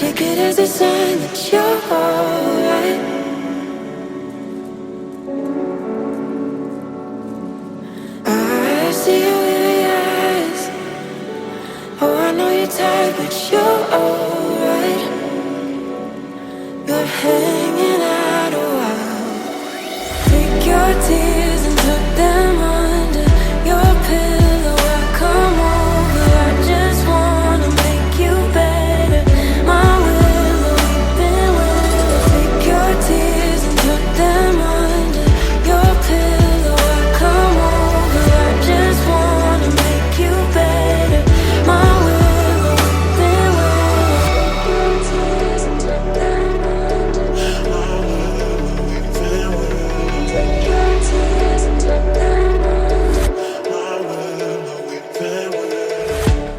take it as a sign that you're alright. I see your weary eyes. Oh, I know you're tired, but you're alright.